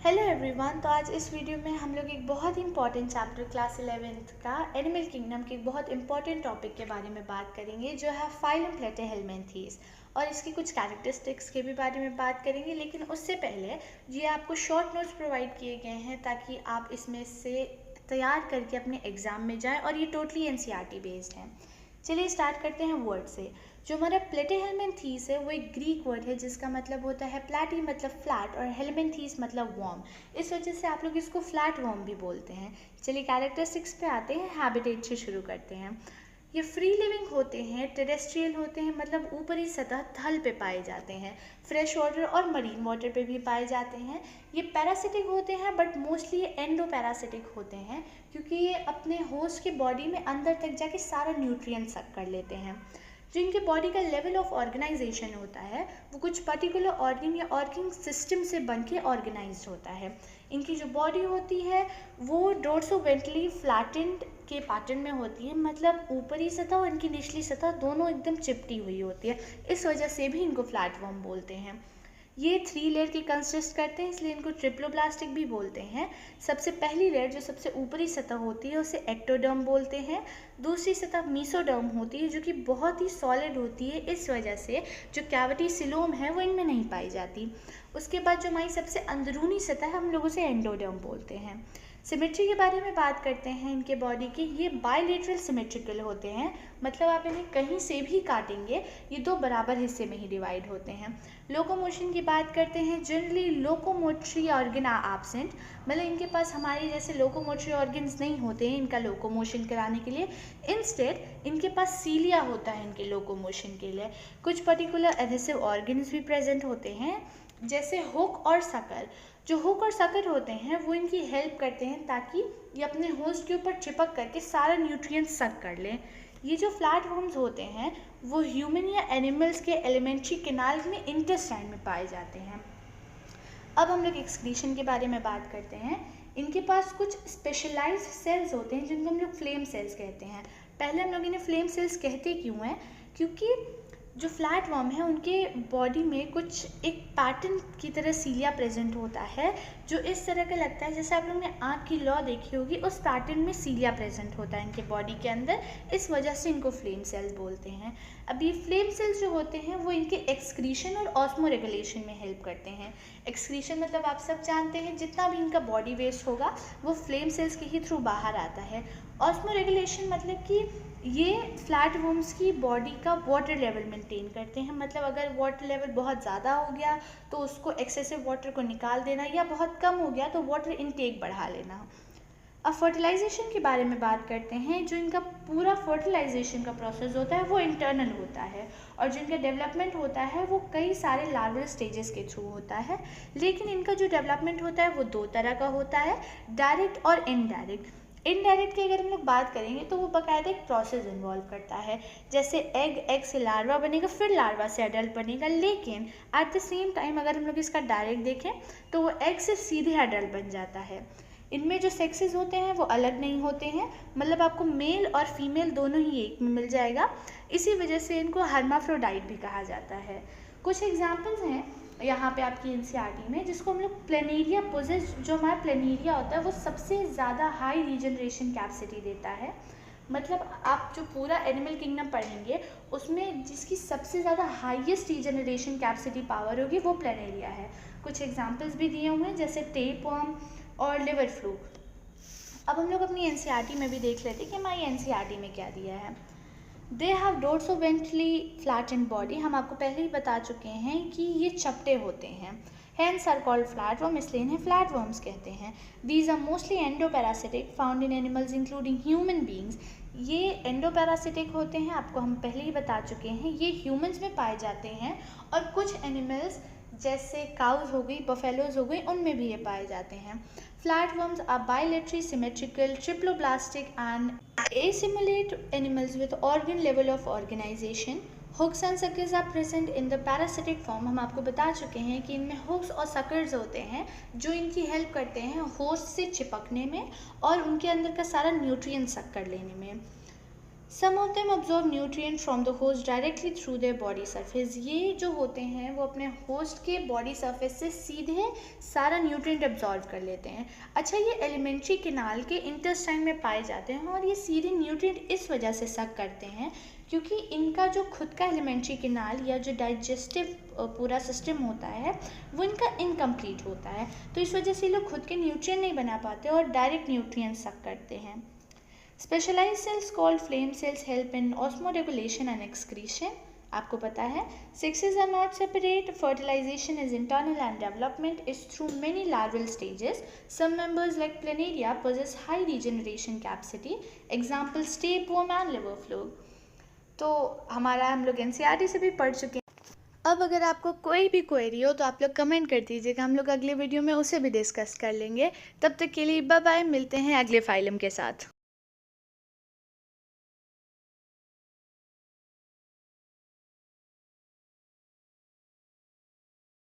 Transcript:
Hello everyone. तो आज इस वीडियो में हम लोग एक बहुत ही इंपॉर्टेंट चैप्टर क्लास 11th का एनिमल किंगडम के एक बहुत इंपॉर्टेंट टॉपिक के बारे में बात करेंगे, जो है फाइलम प्लेटिहेल्मिन्थेस, और इसकी कुछ कैरेक्टरिस्टिक्स के भी बारे में बात करेंगे। लेकिन उससे पहले ये आपको शॉर्ट नोट्स प्रोवाइड किए गए हैं ताकि आप इसमें से तैयार करके अपने एग्ज़ाम में जाएँ, और ये टोटली एनसीईआरटी बेस्ड हैं। चलिए स्टार्ट करते हैं वर्ड से। जो हमारा प्लेटिहेल्मिन्थेस है वो एक ग्रीक वर्ड है जिसका मतलब होता है प्लेटी मतलब फ्लैट और हेल्मिन्थेस मतलब वॉर्म। इस वजह से आप लोग इसको फ्लैट वॉर्म भी बोलते हैं। चलिए कैरेक्टरिस्टिक्स पे आते हैं, हैबिटेट से शुरू करते हैं। ये फ्री लिविंग होते हैं, टेरेस्ट्रियल होते हैं मतलब ऊपरी सतह थल पे पाए जाते हैं, फ्रेश वाटर और मरीन वाटर पे भी पाए जाते हैं। ये पैरासिटिक होते हैं बट मोस्टली ये एंडो पैरासिटिक होते हैं, क्योंकि ये अपने होस्ट के बॉडी में अंदर तक जाके सारा न्यूट्रिएंट सक कर लेते हैं। जो इनके बॉडी का लेवल ऑफ ऑर्गेनाइजेशन होता है वो कुछ पर्टिकुलर ऑर्गन या ऑर्गन सिस्टम से बन के ऑर्गेनाइज्ड होता है। इनकी जो बॉडी होती है वो डोर्सोवेंट्रली फ्लैटेंड के पैटर्न में होती है, मतलब ऊपरी सतह और इनकी निचली सतह दोनों एकदम चिपटी हुई होती है। इस वजह से भी इनको फ्लैटवर्म बोलते हैं। ये 3 लेयर की कंसिस्ट करते हैं, इसलिए इनको ट्रिप्लोब्लास्टिक भी बोलते हैं। सबसे पहली लेयर जो सबसे ऊपरी सतह होती है उसे एक्टोडर्म बोलते हैं। दूसरी सतह मीसोडर्म होती है जो कि बहुत ही सॉलिड होती है, इस वजह से जो कैविटी सिलोम है वो इनमें नहीं पाई जाती। उसके बाद जो हमारी सबसे अंदरूनी सतह है हम लोग उसे एंडोडर्म बोलते हैं। सिमेट्री के बारे में बात करते हैं इनके बॉडी की। ये बायलेटरल सिमेट्रिकल होते हैं, मतलब आप इन्हें कहीं से भी काटेंगे ये 2 बराबर हिस्से में ही डिवाइड होते हैं। लोकोमोशन की बात करते हैं। Generally locomotory organ are absent, मतलब इनके पास हमारे जैसे लोकोमोटरी ऑर्गन्स नहीं होते हैं इनका लोकोमोशन कराने के लिए। इंस्टेड इनके पास सीलिया होता है इनके लोकोमोशन के लिए। कुछ पर्टिकुलर एडहेसिव ऑर्गन्स भी प्रेजेंट होते हैं, जैसे हुक और सकर। जो हुक और सकर होते हैं वो इनकी हेल्प करते हैं ताकि ये अपने होस्ट के ऊपर चिपक करके सारा न्यूट्रिएंट सक कर लें। ये जो फ्लैट वर्म्स होते हैं वो ह्यूमन या एनिमल्स के एलिमेंट्री कैनाल में इंटेस्टाइन में पाए जाते हैं। अब हम लोग एक्सक्रीशन के बारे में बात करते हैं। इनके पास कुछ स्पेशलाइज्ड सेल्स होते हैं जिनको हम लोग फ्लेम सेल्स कहते हैं। पहले हम लोग इन्हें फ्लेम सेल्स कहते क्यों हैं, क्योंकि जो फ्लैट वर्म है उनके बॉडी में कुछ एक पैटर्न की तरह सीलिया प्रेजेंट होता है, जो इस तरह का लगता है जैसे आप लोगों ने आँख की लौ देखी होगी, उस पैटर्न में सीलिया प्रेजेंट होता है इनके बॉडी के अंदर। इस वजह से इनको फ्लेम सेल्स बोलते हैं। अब ये फ्लेम सेल्स जो होते हैं वो इनके एक्सक्रीशन और ऑस्मो रेगुलेशन में हेल्प करते हैं। एक्सक्रीशन मतलब आप सब जानते हैं जितना भी इनका बॉडी वेस्ट होगा वो फ्लेम सेल्स के ही थ्रू बाहर आता है। ऑस्मो रेगुलेशन मतलब कि ये फ्लैट वर्म्स की बॉडी का वाटर लेवल मेंटेन करते हैं, मतलब अगर वाटर लेवल बहुत ज़्यादा हो गया तो उसको एक्सेसिव वाटर को निकाल देना, या बहुत कम हो गया तो वाटर इनटेक बढ़ा लेना। अब फर्टिलाइजेशन के बारे में बात करते हैं। जो इनका पूरा फर्टिलाइजेशन का प्रोसेस होता है वो इंटरनल होता है, और जो इनका डेवलपमेंट होता है वो कई सारे लार्वल स्टेजेस के थ्रू होता है। लेकिन इनका जो डेवलपमेंट होता है वो 2 तरह का होता है, डायरेक्ट और इनडायरेक्ट। इनडायरेक्ट की अगर हम लोग बात करेंगे तो वो बाकायदा एक प्रोसेस इन्वॉल्व करता है, जैसे एग से लार्वा बनेगा, फिर लार्वा से एडल्ट बनेगा। लेकिन एट द सेम टाइम अगर हम लोग इसका डायरेक्ट देखें तो वो एग से सीधे एडल्ट बन जाता है। इनमें जो सेक्सेस होते हैं वो अलग नहीं होते हैं, मतलब आपको मेल और फीमेल दोनों ही एक में मिल जाएगा। इसी वजह से इनको हर्माफ्रोडाइट भी कहा जाता है। कुछ एग्जाम्पल्स हैं यहाँ पे आपकी एनसीईआरटी में, जिसको हम लोग प्लेनेरिया पोजेस, जो हमारा प्लेनेरिया होता है वो सबसे ज़्यादा हाई रीजनरेशन कैपेसिटी देता है। मतलब आप जो पूरा एनिमल किंगडम पढ़ेंगे उसमें जिसकी सबसे ज़्यादा हाईएस्ट रीजनरेशन कैपेसिटी पावर होगी वो प्लेनेरिया है। कुछ एग्जांपल्स भी दिए हुए हैं जैसे टेपवर्म और लिवर फ्लूक। अब हम लोग अपनी एनसीईआरटी में भी देख लेते हैं कि हमारी एनसीईआरटी में क्या दिया है। दे हैव डोर्सोवेंट्रली फ्लैटेंड बॉडी, हम आपको पहले ही बता चुके हैं कि ये चपटे होते हैं, हैंस आर कॉल्ड फ्लैटवर्म, इसलिए इन्हें फ्लैटवर्म्स कहते हैं। These are mostly endoparasitic found in animals including human beings. ये एंडोपैरासिटिक होते हैं, आपको हम पहले ही बता चुके हैं, ये ह्यूमन्स में पाए जाते हैं, और कुछ एनिमल्स जैसे काउज हो गई, बफेलोज हो गई, उनमें भी ये पाए जाते हैं। Flatworms are bilaterally symmetrical, triploblastic and assimilate animals with organ level of organization. Hooks and suckers are present in the parasitic form. हम आपको बता चुके हैं कि इनमें hooks और suckers होते हैं जो इनकी हेल्प करते हैं होस्ट से चिपकने में और उनके अंदर का सारा न्यूट्रिएंट सक कर लेने में। Some of them absorb nutrient from the host directly through their body surface. ये जो होते हैं वो अपने होस्ट के बॉडी सरफेस से सीधे सारा न्यूट्रिएंट एब्जॉर्व कर लेते हैं। अच्छा, ये एलिमेंट्री कैनाल के इंटेस्टाइन में पाए जाते हैं और ये सीधे न्यूट्रिएंट इस वजह से सक करते हैं क्योंकि इनका जो खुद का एलिमेंट्री कैनाल या जो डाइजेस्टिव पूरा सिस्टम होता है वो इनका इनकम्प्लीट होता है, तो इस वजह से लोग खुद के न्यूट्रिएंट नहीं बना पाते और डायरेक्ट न्यूट्रिएंट सक करते हैं। Specialized cells called flame cells help in osmoregulation and excretion. आपको पता है sexes are not separate. Fertilization is internal and development is through many larval stages. Some members like planaria possess high regeneration capacity. Example tapeworm and liver flug. तो हमारा हम लोग NCERT से भी पढ़ चुके हैं। अब अगर आपको कोई भी क्वेरी हो तो आप लोग कमेंट कर दीजिएगा, हम लोग अगले वीडियो में उसे भी डिस्कस कर लेंगे। तब तक के लिए बाय बाय, मिलते हैं अगले फाइलम के साथ।